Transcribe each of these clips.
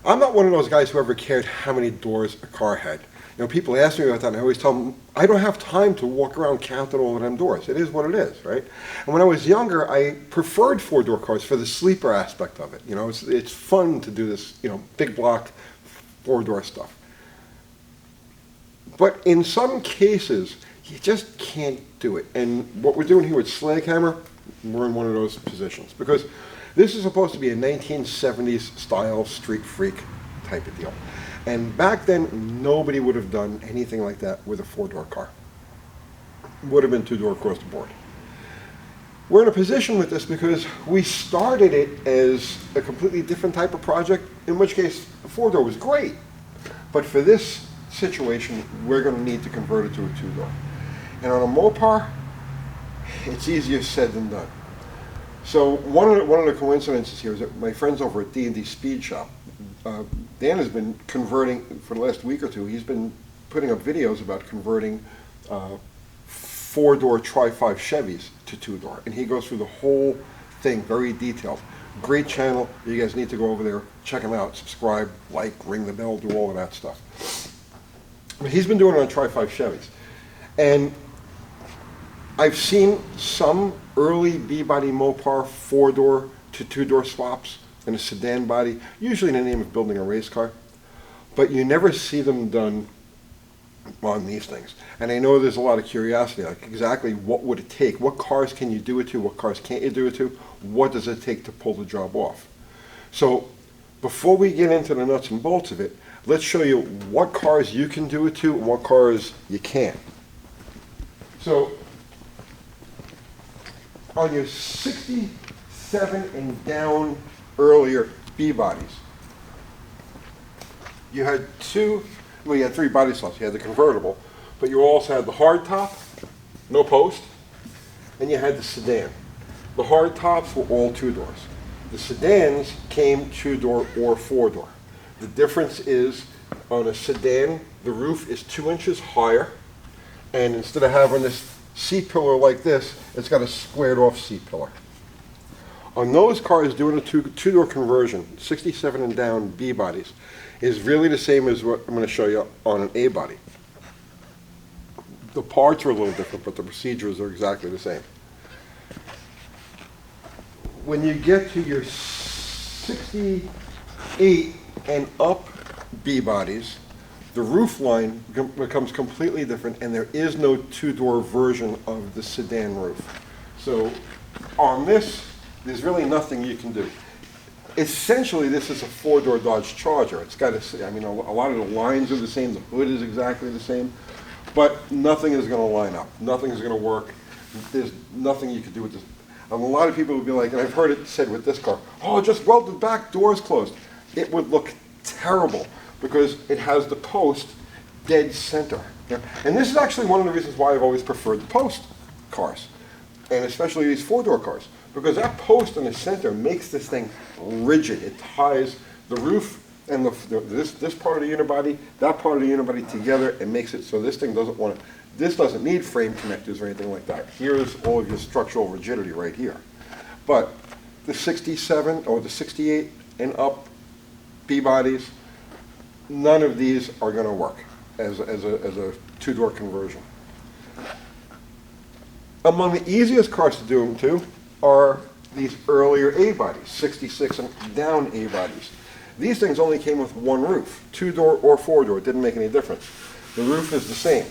I'm not one of those guys who ever cared how many doors a car had. You know, people ask me about that, and I always tell them, I don't have time to walk around counting all of them doors. It is what it is, right? And when I was younger, I preferred four-door cars for the sleeper aspect of it. You know, it's fun to do this, you know, big block, four-door stuff. But in some cases, you just can't do it. And what we're doing here with Slaghammer, we're in one of those positions. Because this is supposed to be a 1970s style street freak type of deal. And back then, nobody would have done anything like that with a four-door car. Would have been two-door across the board. We're in a position with this because we started it as a completely different type of project, in which case a four-door was great. But for this situation, we're going to need to convert it to a two-door. And on a Mopar, it's easier said than done. So one of the coincidences here is that my friends over at D&D Speed Shop, Dan has been converting, for the last week or two, he's been putting up videos about converting four-door Tri-5 Chevys to two-door. And he goes through the whole thing, very detailed. Great channel. You guys need to go over there, check him out, subscribe, like, ring the bell, do all of that stuff. But he's been doing it on Tri-5 Chevys. And I've seen some early B-body Mopar four-door to two-door swaps in a sedan body, usually in the name of building a race car. But you never see them done on these things. And I know there's a lot of curiosity, like exactly what would it take? What cars can you do it to? What cars can't you do it to? What does it take to pull the job off? So before we get into the nuts and bolts of it, let's show you what cars you can do it to and what cars you can't. So on your 67 and down earlier B-bodies, you had you had three body slots. You had the convertible, but you also had the hard top, no post, and you had the sedan. The hard tops were all two doors. The sedans came two-door or four-door. The difference is on a sedan, the roof is 2 inches higher, and instead of having this C-pillar like this, it's got a squared off C-pillar. On those cars doing a two-door conversion, 67 and down B-bodies, is really the same as what I'm going to show you on an A-body. The parts are a little different, but the procedures are exactly the same. When you get to your 68 and up B-bodies, the roof line becomes completely different, and there is no two-door version of the sedan roof. So on this, there's really nothing you can do. Essentially, this is a four-door Dodge Charger. It's got a lot of the lines are the same, the hood is exactly the same, but nothing is going to line up. Nothing is going to work. There's nothing you can do with this. A lot of people would be like, and I've heard it said with this car, oh, just weld the back doors closed. It would look terrible because it has the post dead center. And this is actually one of the reasons why I've always preferred the post cars, and especially these four-door cars, because that post in the center makes this thing rigid. It ties the roof and this part of the unibody, that part of the unibody together, and makes it so this thing this doesn't need frame connectors or anything like that. Here's all of your structural rigidity right here. But the 67 or the 68 and up B-bodies, none of these are going to work as a two-door conversion. Among the easiest cars to do them to are these earlier A-bodies, 66 and down A-bodies. These things only came with one roof, two-door or four-door. It didn't make any difference. The roof is the same.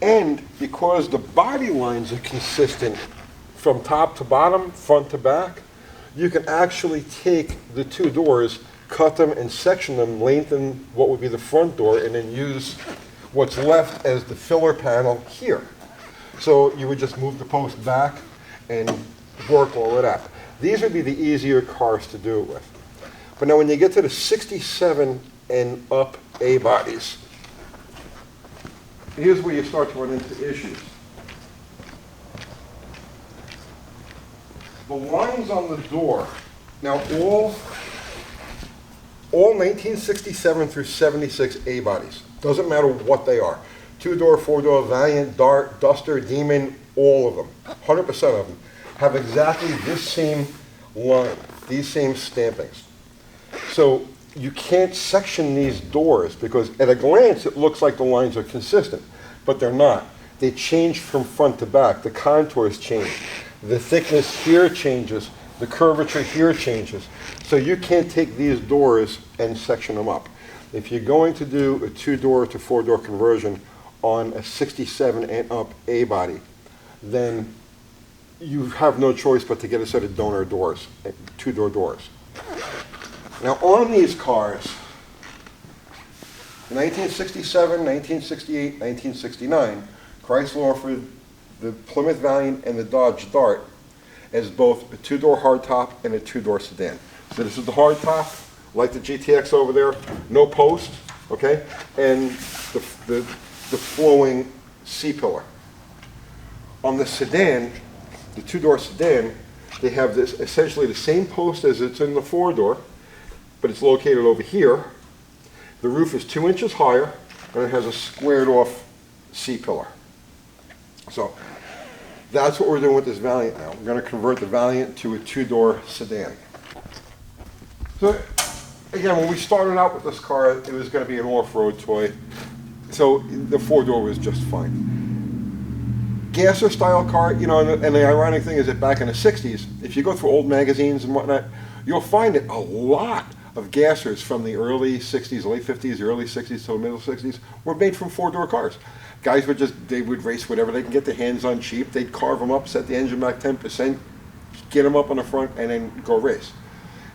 And because the body lines are consistent from top to bottom, front to back, you can actually take the two doors, cut them and section them, lengthen what would be the front door, and then use what's left as the filler panel here. So you would just move the post back and work all of that. These would be the easier cars to do it with. But now when you get to the 67 and up A-bodies, here's where you start to run into issues. The lines on the door, now all 1967 through 76 A-bodies, doesn't matter what they are, two-door, four-door, Valiant, Dart, Duster, Demon, all of them, 100% of them, have exactly this same line, these same stampings. So you can't section these doors because at a glance it looks like the lines are consistent, but they're not. They change from front to back. The contours change. The thickness here changes. The curvature here changes. So you can't take these doors and section them up. If you're going to do a 2-door to 4-door conversion on a 67 and up A body, then you have no choice but to get a set of donor doors, 2-door doors. Now on these cars, 1967, 1968, 1969, Chrysler offered the Plymouth Valiant and the Dodge Dart as both a 2-door hardtop and a 2-door sedan. So this is the hardtop, like the GTX over there, no post, okay, and the flowing C-pillar. On the sedan, the 2-door sedan, they have this essentially the same post as it's in the 4-door, but it's located over here. The roof is 2 inches higher, and it has a squared off C-pillar. So that's what we're doing with this Valiant now. We're going to convert the Valiant to a 2-door sedan. So again, when we started out with this car, it was going to be an off-road toy. So the 4-door was just fine. Gasser style car, you know, and the ironic thing is that back in the 60s, if you go through old magazines and whatnot, you'll find that a lot of gassers from the early 60s, late 50s, early 60s to the middle 60s were made from 4-door cars. Guys would they would race whatever they can get their hands on cheap. They'd carve them up, set the engine back 10%, get them up on the front, and then go race.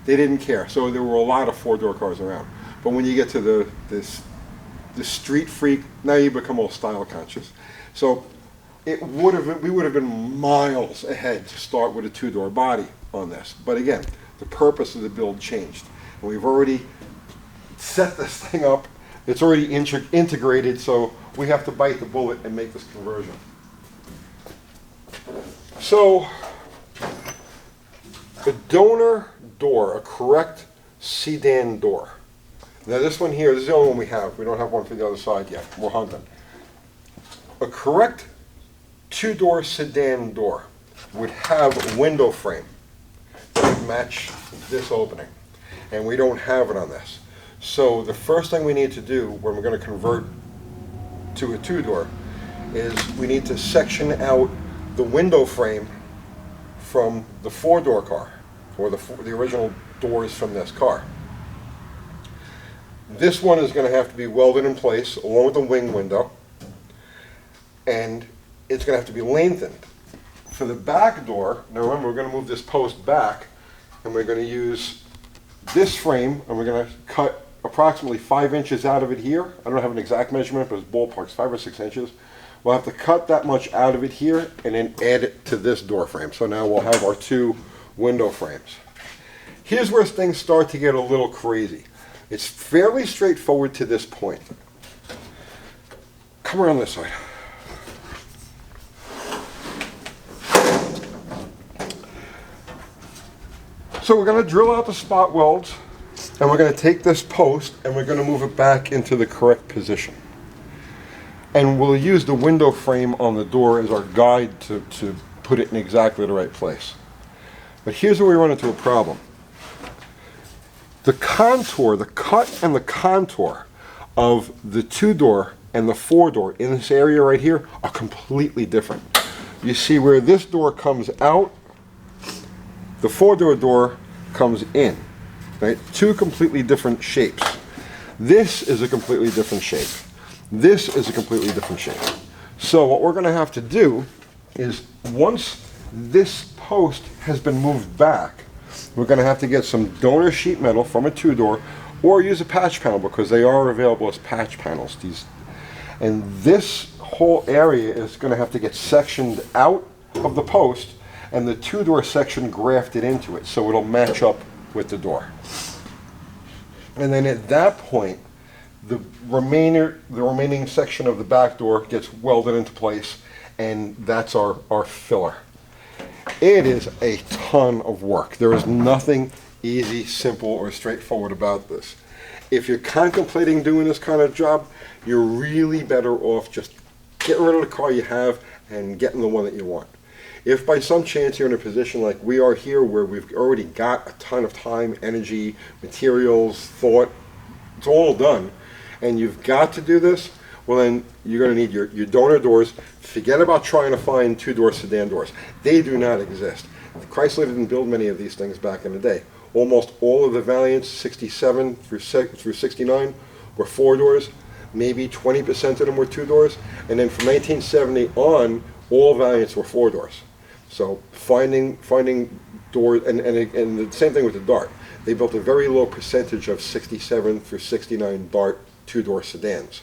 They didn't care. So there were a lot of 4-door cars around. But when you get to the street freak, now you become all style conscious. So we would have been miles ahead to start with a 2-door body on this. But again, the purpose of the build changed. And we've already set this thing up. It's already integrated, so we have to bite the bullet and make this conversion. So a donor door, a correct sedan door. Now this one here, this is the only one we have. We don't have one for the other side yet. We're hunting. A correct 2-door sedan door would have a window frame that would match this opening. And we don't have it on this. So the first thing we need to do when we're going to convert to a 2-door is we need to section out the window frame from the 4-door car, or the original doors from this car. This one is going to have to be welded in place along with the wing window, and it's going to have to be lengthened. For the back door, now remember we're going to move this post back, and we're going to use this frame, and we're going to cut approximately 5 inches out of it here. I don't have an exact measurement, but it's ballpark, 5 or 6 inches. We'll have to cut that much out of it here and then add it to this door frame. So now we'll have our 2 window frames. Here's where things start to get a little crazy. It's fairly straightforward to this point. Come around this side. So we're going to drill out the spot welds, and we're going to take this post and we're going to move it back into the correct position. And we'll use the window frame on the door as our guide to put it in exactly the right place. But here's where we run into a problem. The contour, the cut and the contour of the 2-door and the 4-door in this area right here are completely different. You see where this door comes out, the 4-door door comes in, right? 2 completely different shapes. This is a completely different shape. This is a completely different shape. So what we're going to have to do is, once this post has been moved back, we're going to have to get some donor sheet metal from a 2-door, or use a patch panel, because they are available as patch panels. And this whole area is going to have to get sectioned out of the post, and the 2-door section grafted into it, so it'll match up with the door. And then at that point, the remaining section of the back door gets welded into place, and that's our filler. It is a ton of work. There is nothing easy, simple, or straightforward about this. If you're contemplating doing this kind of job, you're really better off just getting rid of the car you have and getting the one that you want. If by some chance you're in a position like we are here, where we've already got a ton of time, energy, materials, thought, it's all done, and you've got to do this, well then you're going to need your donor doors. Forget about trying to find two-door sedan doors. They do not exist. Chrysler didn't build many of these things back in the day. Almost all of the Valiants, 67 through 69, were four doors. Maybe 20% of them were two doors. And then from 1970 on, all Valiants were four doors. So finding doors, and the same thing with the Dart. They built a very low percentage of 67 through 69 Dart two-door sedans.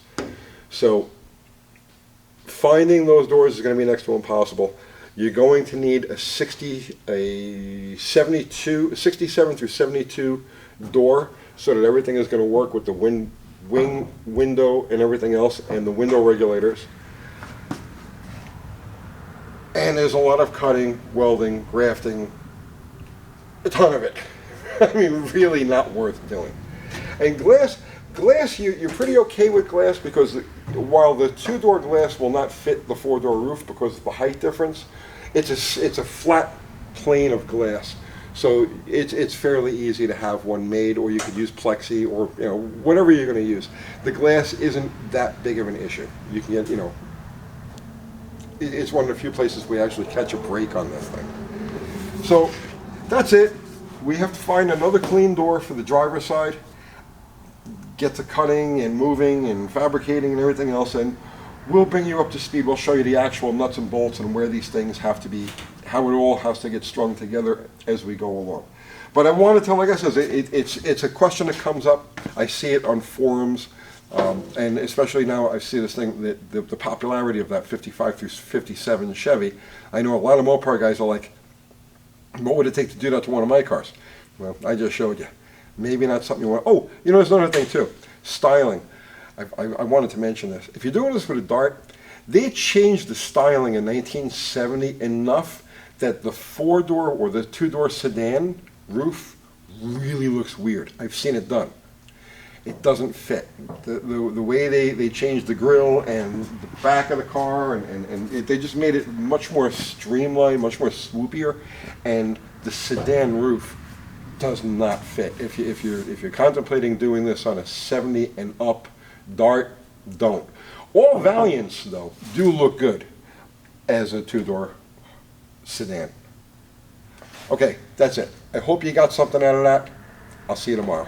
So finding those doors is going to be next to impossible. You're going to need a 67 through 72 door, so that everything is going to work with the wing, window, and everything else, and the window regulators. And there's a lot of cutting, welding, grafting, a ton of it. I mean, really not worth doing. And glass, you're pretty okay with glass, because while the two-door glass will not fit the four-door roof because of the height difference, it's a flat plane of glass. So it's fairly easy to have one made, or you could use plexi, or whatever you're going to use. The glass isn't that big of an issue. You can get, it's one of the few places we actually catch a break on this thing. So that's it. We have to find another clean door for the driver's side, get to cutting and moving and fabricating and everything else, and we'll bring you up to speed. We'll show you the actual nuts and bolts and where these things have to be, how it all has to get strung together as we go along. But I wanted to, like I said, it's a question that comes up. I see it on forums, and especially now I see this thing, the popularity of that 55 through 57 Chevy. I know a lot of Mopar guys are like, what would it take to do that to one of my cars? Well, I just showed you. Maybe not something you want. Oh, there's another thing too. Styling. I wanted to mention this. If you're doing this with a Dart, they changed the styling in 1970 enough that the four-door or the two-door sedan roof really looks weird. I've seen it done. It doesn't fit. The way they changed the grille and the back of the car, and they just made it much more streamlined, much more swoopier, and the sedan roof does not fit. If you're contemplating doing this on a 70 and up Dart, don't. All Valiants, though, do look good as a two-door sedan. Okay, that's it. I hope you got something out of that. I'll see you tomorrow.